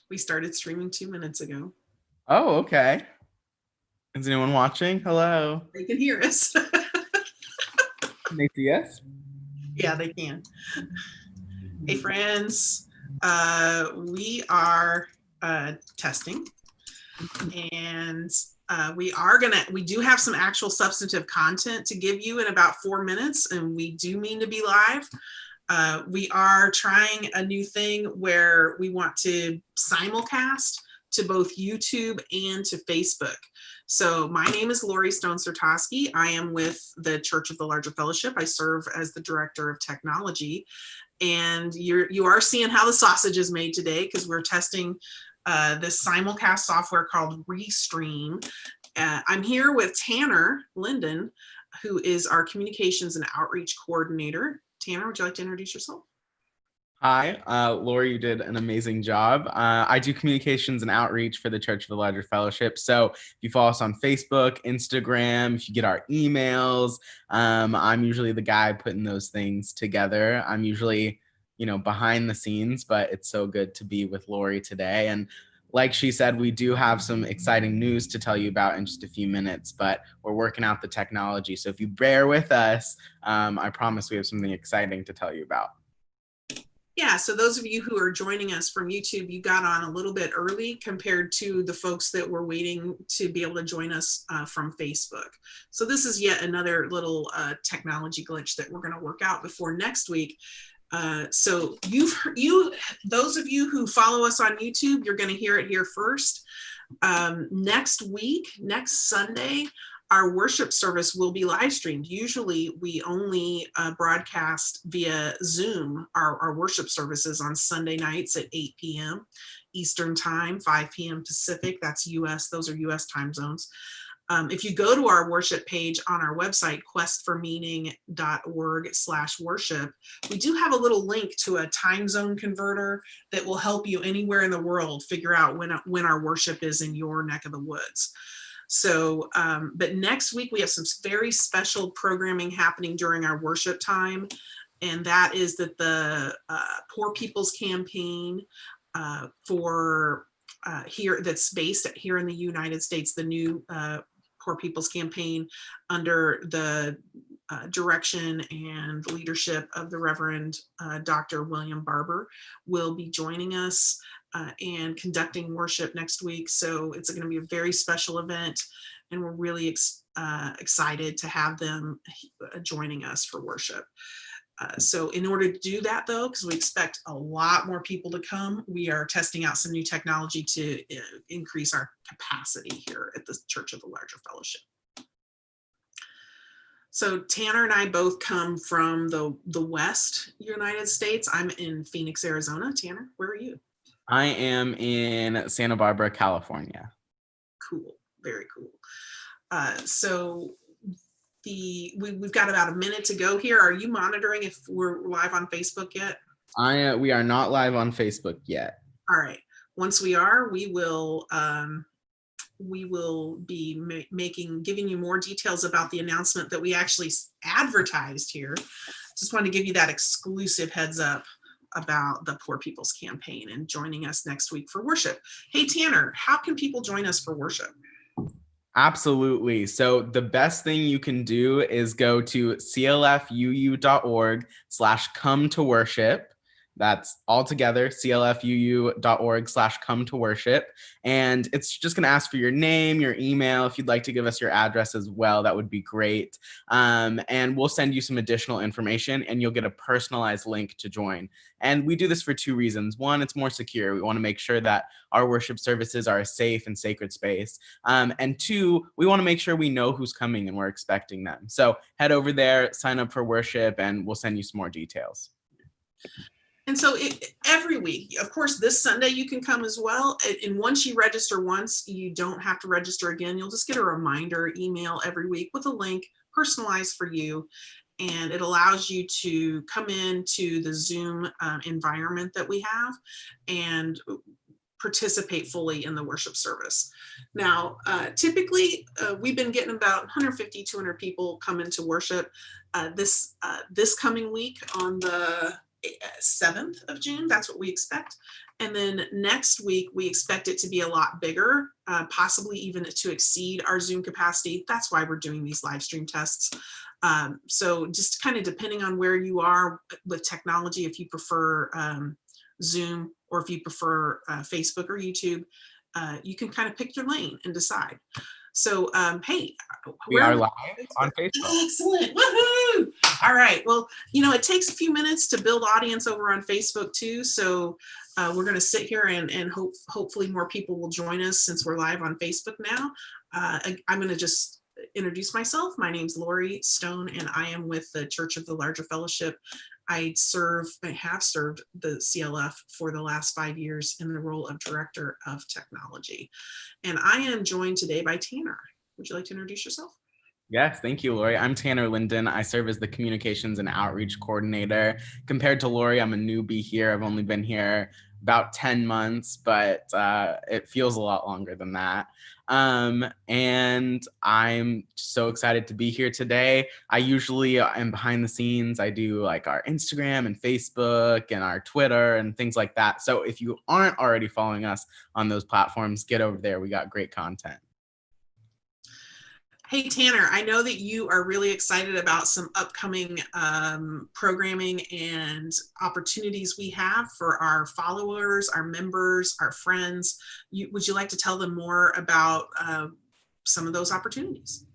We started streaming 2 minutes ago. Oh, okay. Is anyone watching? Hello. They can hear us. Can they see us? Yeah, they can. Hey, friends. We are testing, and we do have some actual substantive content to give you in about 4 minutes, and we do mean to be live. We are trying a new thing where we want to simulcast to both YouTube and to Facebook. So my name is Lori Stone Sertoski. I am with the Church of the Larger Fellowship. I serve as the Director of Technology. And you are seeing how the sausage is made today, because we're testing this simulcast software called Restream. I'm here with Tanner Linden, who is our Communications and Outreach Coordinator. Tanner, would you like to introduce yourself? Hi, Lori, you did an amazing job. I do communications and outreach for the Church of the Larger Fellowship. So if you follow us on Facebook, Instagram, if you get our emails, I'm usually the guy putting those things together. I'm usually, behind the scenes, but it's so good to be with Lori today. And like she said, we do have some exciting news to tell you about in just a few minutes, but we're working out the technology. So if you bear with us, I promise we have something exciting to tell you about. Yeah, so those of you who are joining us from YouTube, you got on a little bit early compared to the folks that were waiting to be able to join us from Facebook. So this is yet another little technology glitch that we're going to work out before next week. So those of you who follow us on YouTube, you're going to hear it here first. Next week, next Sunday, our worship service will be live streamed. Usually we only broadcast via Zoom our worship services on Sunday nights at 8 p.m. Eastern time, 5 p.m. Pacific. That's US, those are US time zones. If you go to our worship page on our website, questformeaning.org/worship, we do have a little link to a time zone converter that will help you anywhere in the world figure out when our worship is in your neck of the woods. So, but next week we have some very special programming happening during our worship time. And that is that the Poor People's Campaign that's based here in the United States, the new Poor People's Campaign under the direction and leadership of the Reverend Dr. William Barber, will be joining us and conducting worship next week. So it's going to be a very special event, and we're really excited to have them joining us for worship. So in order to do that, though, because we expect a lot more people to come, we are testing out some new technology to increase our capacity here at the Church of the Larger Fellowship. So Tanner and I both come from the West United States. I'm in Phoenix, Arizona. Tanner, where are you? I am in Santa Barbara, California. Cool, very cool. So we've got about a minute to go here. Are you monitoring if we're live on Facebook yet? We are not live on Facebook yet. All right. Once we are, we will be giving you more details about the announcement that we actually advertised here. Just wanted to give you that exclusive heads up about the Poor People's Campaign and joining us next week for worship. Hey, Tanner, how can people join us for worship? Absolutely. So the best thing you can do is go to clfuu.org/come to worship. That's all together, clfuu.org/come to worship. And it's just going to ask for your name, your email. If you'd like to give us your address as well, that would be great. And we'll send you some additional information, and you'll get a personalized link to join. And we do this for two reasons. One, it's more secure. We want to make sure that our worship services are a safe and sacred space. And two, we want to make sure we know who's coming and we're expecting them. So head over there, sign up for worship, and we'll send you some more details. And so every week, of course, this Sunday you can come as well. And once you register once, you don't have to register again. You'll just get a reminder email every week with a link personalized for you. And it allows you to come into the Zoom environment that we have and participate fully in the worship service. Now, typically, we've been getting about 150, 200 people come into worship. This coming week on the 7th of June. That's what we expect. And then next week, we expect it to be a lot bigger, possibly even to exceed our Zoom capacity. That's why we're doing these live stream tests. So just kind of depending on where you are with technology, if you prefer Zoom or if you prefer Facebook or YouTube, you can kind of pick your lane and decide. So, hey, We are live on Facebook. Excellent. Woohoo! All right. Well, it takes a few minutes to build audience over on Facebook too. So we're going to sit here and hopefully more people will join us since we're live on Facebook now. I'm going to just introduce myself. My name's Lori Stone, and I am with the Church of the Larger Fellowship. I have served the CLF for the last 5 years in the role of Director of Technology. And I am joined today by Tanner. Would you like to introduce yourself? Yes, thank you, Lori. I'm Tanner Linden. I serve as the Communications and Outreach Coordinator. Compared to Lori, I'm a newbie here. I've only been here about 10 months, but it feels a lot longer than that. And I'm so excited to be here today. I usually am behind the scenes. I do like our Instagram and Facebook and our Twitter and things like that. So if you aren't already following us on those platforms, get over there. We got great content. Hey, Tanner, I know that you are really excited about some upcoming programming and opportunities we have for our followers, our members, our friends. Would you like to tell them more about some of those opportunities?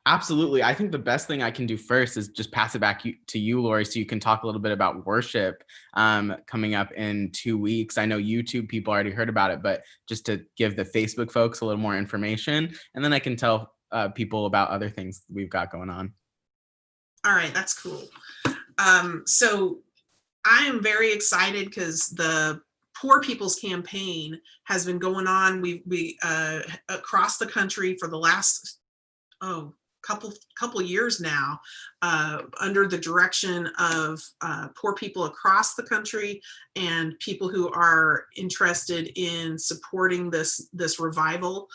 Absolutely. I think the best thing I can do first is just pass it back to you, Lori, so you can talk a little bit about worship coming up in 2 weeks. I know YouTube people already heard about it, but just to give the Facebook folks a little more information, and then I can tell people about other things we've got going on. All right, that's cool. So I am very excited because the Poor People's Campaign has been going on. We across the country for the last couple years now, under the direction of poor people across the country and people who are interested in supporting this revival.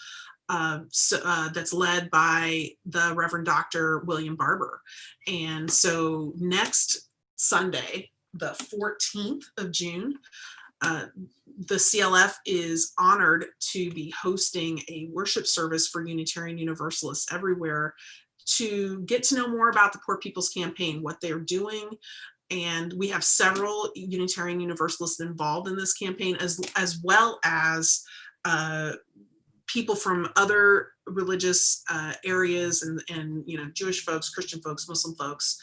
That's led by the Reverend Dr. William Barber. And so next Sunday, the 14th of June, the CLF is honored to be hosting a worship service for Unitarian Universalists everywhere to get to know more about the Poor People's Campaign, what they're doing. And we have several Unitarian Universalists involved in this campaign, as well as people from other religious areas and Jewish folks, Christian folks, Muslim folks,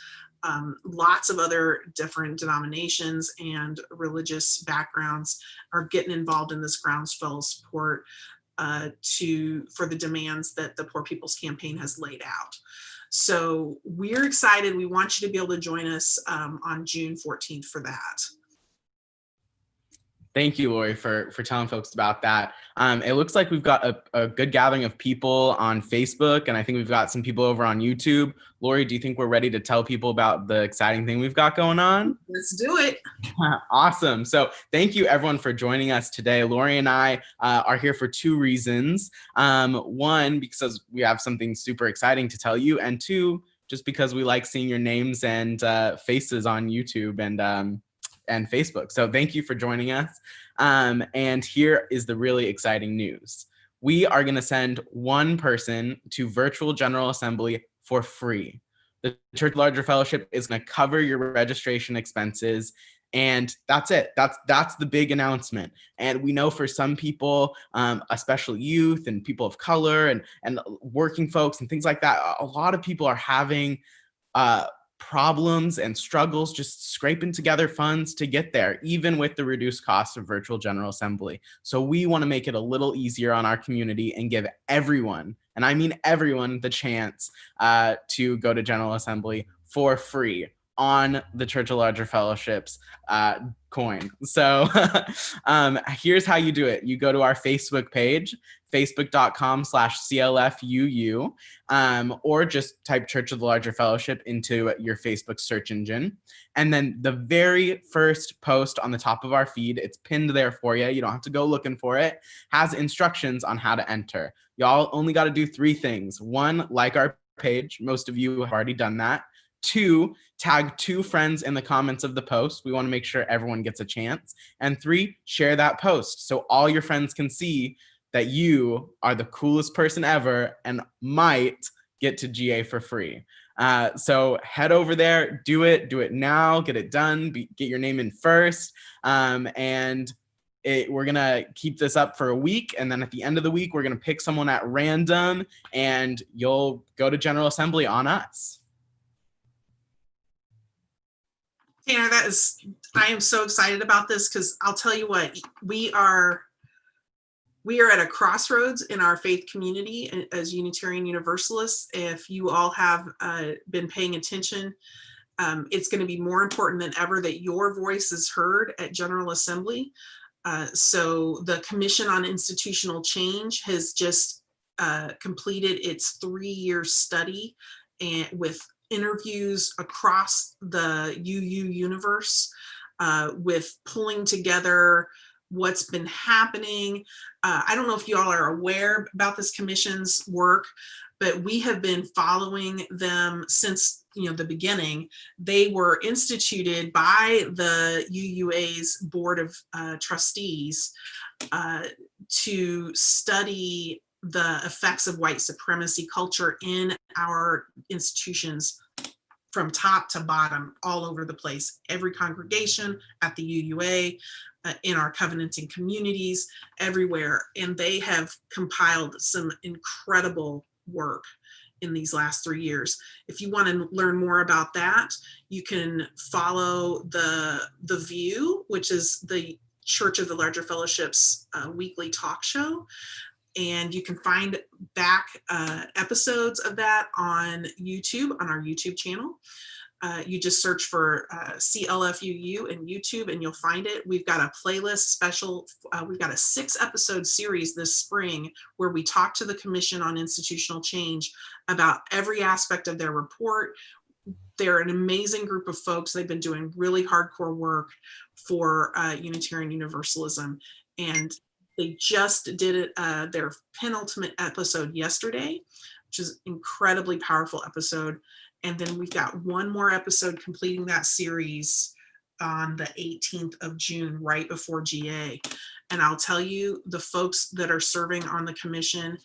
lots of other different denominations and religious backgrounds are getting involved in this groundswell support for the demands that the Poor People's Campaign has laid out. So we're excited. We want you to be able to join us on June 14th for that. Thank you, Lori, for telling folks about that. It looks like we've got a good gathering of people on Facebook, and I think we've got some people over on YouTube. Lori, do you think we're ready to tell people about the exciting thing we've got going on? Let's do it. Awesome. So thank you, everyone, for joining us today. Lori and I are here for 2 reasons. One, because we have something super exciting to tell you, and 2, just because we like seeing your names and faces on YouTube and Facebook. So thank you for joining us. And here is the really exciting news. We are going to send one person to Virtual General Assembly for free. The Church of the Larger Fellowship is going to cover your registration expenses. And that's it. That's the big announcement. And we know for some people, especially youth and people of color and working folks and things like that, a lot of people are having problems and struggles just scraping together funds to get there, even with the reduced cost of Virtual General Assembly. So we want to make it a little easier on our community and give everyone, and I mean everyone, the chance to go to General Assembly for free on the Church of Larger Fellowship's coin. So here's how you do it. You go to our Facebook page, facebook.com/CLFUU, or just type Church of the Larger Fellowship into your Facebook search engine. And then the very first post on the top of our feed, it's pinned there for you. You don't have to go looking for it, has instructions on how to enter. Y'all only got to do 3 things. 1, like our page. Most of you have already done that. 2, tag 2 friends in the comments of the post. We want to make sure everyone gets a chance. And 3, share that post so all your friends can see that you are the coolest person ever and might get to GA for free. So head over there, do it now, get it done, get your name in first. And we're going to keep this up for a week. And then at the end of the week, we're going to pick someone at random and you'll go to General Assembly on us. Tanner, I am so excited about this because I'll tell you what, we are at a crossroads in our faith community as Unitarian Universalists. If you all have been paying attention, it's going to be more important than ever that your voice is heard at General Assembly. So the Commission on Institutional Change has just completed its 3-year study and with interviews across the UU universe, with pulling together what's been happening. I don't know if you all are aware about this commission's work, but we have been following them since the beginning. They were instituted by the UUA's Board of Trustees to study the effects of white supremacy culture in our institutions from top to bottom, all over the place, every congregation, at the UUA, in our covenanting communities, everywhere. And they have compiled some incredible work in these last 3 years. If you want to learn more about that, you can follow the View, which is the Church of the Larger Fellowship's weekly talk show. And you can find back episodes of that on YouTube, on our YouTube channel. You just search for CLFUU in YouTube and you'll find it. We've got a playlist special. We've got a 6-episode series this spring where we talk to the Commission on Institutional Change about every aspect of their report. They're an amazing group of folks. They've been doing really hardcore work for Unitarian Universalism. And they just did it, their penultimate episode yesterday, which is an incredibly powerful episode. And then we've got one more episode completing that series on the 18th of June, right before GA. And I'll tell you, the folks that are serving on the commission,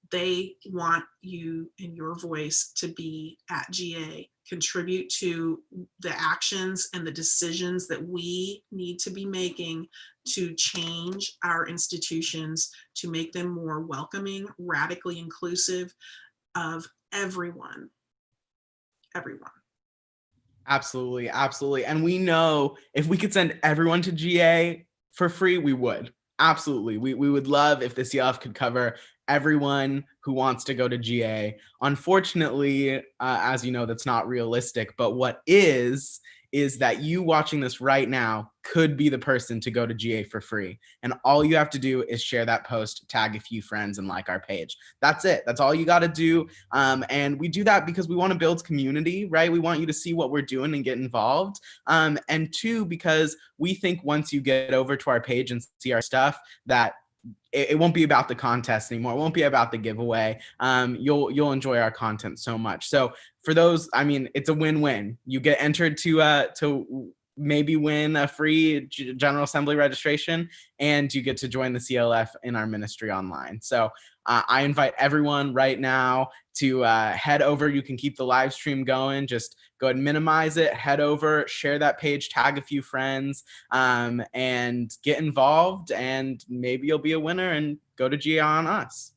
they want you and your voice to be at GA, contribute to the actions and the decisions that we need to be making to change our institutions, to make them more welcoming, radically inclusive of everyone. Absolutely. And we know if we could send everyone to GA for free, we would. Absolutely. We would love if the CLF could cover everyone who wants to go to GA. Unfortunately, as you know, that's not realistic. But what is that you watching this right now could be the person to go to GA for free. And all you have to do is share that post, tag a few friends, and like our page. That's it. That's all you got to do. And we do that because we want to build community, right? We want you to see what we're doing and get involved. And 2, because we think once you get over to our page and see our stuff, that it won't be about the contest anymore. It won't be about the giveaway. You'll enjoy our content so much. So for those, I mean, it's a win-win. You get entered to maybe win a free General Assembly registration, and you get to join the CLF in our ministry online. So I invite everyone right now to head over. You can keep the live stream going. Just go ahead and minimize it, head over, share that page, tag a few friends, and get involved, and maybe you'll be a winner and go to GA on us.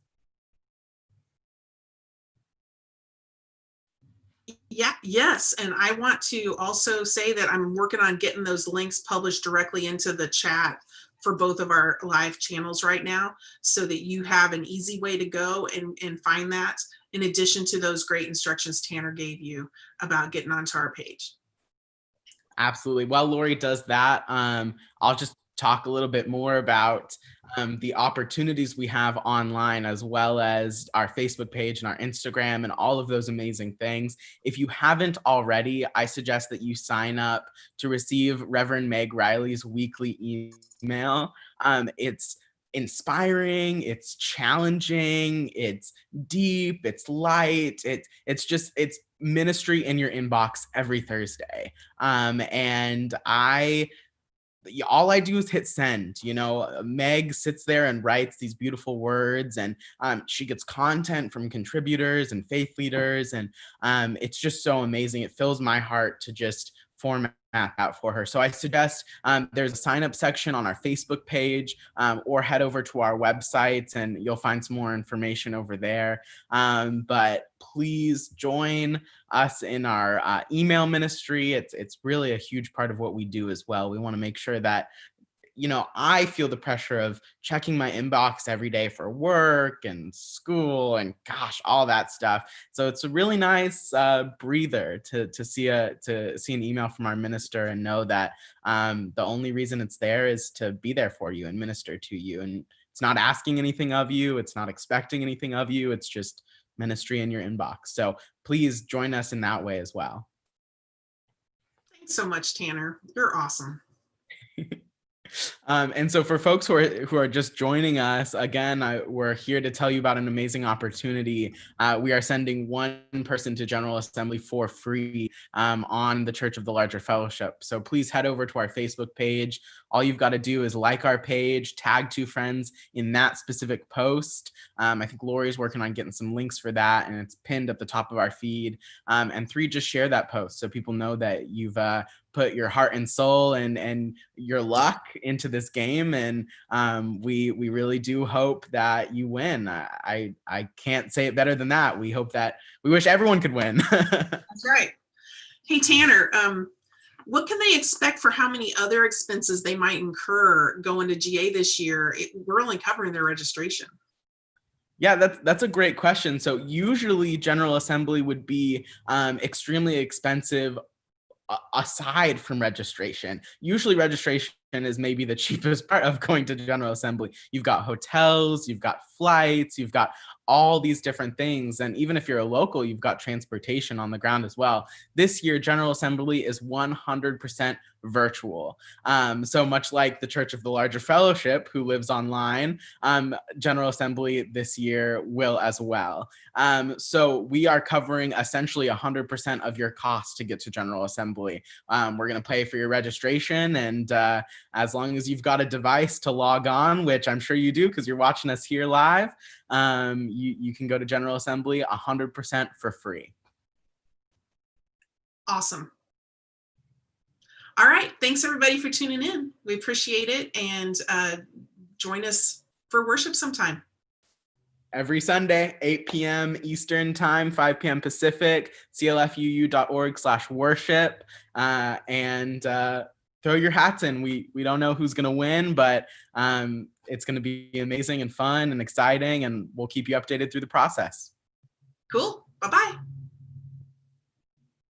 Yeah, yes. And I want to also say that I'm working on getting those links published directly into the chat for both of our live channels right now, so that you have an easy way to go and find that, in addition to those great instructions Tanner gave you about getting onto our page. Absolutely. While Lori does that, I'll just talk a little bit more about the opportunities we have online, as well as our Facebook page and our Instagram and all of those amazing things. If you haven't already, I suggest that you sign up to receive Reverend Meg Riley's weekly email. It's inspiring, it's challenging, it's deep, it's light, it's ministry in your inbox every Thursday. And all I do is hit send. Meg sits there and writes these beautiful words, and she gets content from contributors and faith leaders, and it's just so amazing. It fills my heart to just format that for her. So I suggest there's a sign up section on our Facebook page, or head over to our website and you'll find some more information over there. But please join us in our email ministry. It's really a huge part of what we do as well. We want to make sure that I feel the pressure of checking my inbox every day for work and school and gosh, all that stuff. So it's a really nice breather to see an email from our minister and know that the only reason it's there is to be there for you and minister to you. And it's not asking anything of you. It's not expecting anything of you. It's just ministry in your inbox. So please join us in that way as well. Thanks so much, Tanner. You're awesome. And so for folks who are just joining us, again, we're here to tell you about an amazing opportunity. We are sending one person to General Assembly for free on the Church of the Larger Fellowship. So please head over to our Facebook page. All you've got to do is like our page, tag 2 friends in that specific post. I think Lori's working on getting some links for that, and it's pinned at the top of our feed. And 3, just share that post so people know that you've put your heart and soul and your luck into this game, and we really do hope that you win. I can't say it better than that. We wish everyone could win. That's right. Hey, Tanner, what can they expect for how many other expenses they might incur going to GA this year? We're only covering their registration. Yeah, that's a great question. So usually General Assembly would be extremely expensive aside from registration. Usually registration is maybe the cheapest part of going to General Assembly. You've got hotels, you've got flights, you've got all these different things. And even if you're a local, you've got transportation on the ground as well. This year, General Assembly is 100% virtual. So much like the Church of the Larger Fellowship, who lives online, General Assembly this year will as well. So we are covering essentially 100% of your cost to get to General Assembly. We're going to pay for your registration, and as long as you've got a device to log on, which I'm sure you do because you're watching us here live, you can go to General Assembly 100% for free. Awesome. All right. Thanks, everybody, for tuning in. We appreciate it. And join us for worship sometime. Every Sunday, 8 p.m. Eastern Time, 5 p.m. Pacific, clfuu.org/worship. And throw your hats in. We don't know who's going to win, but it's going to be amazing and fun and exciting, and we'll keep you updated through the process. Cool. Bye-bye.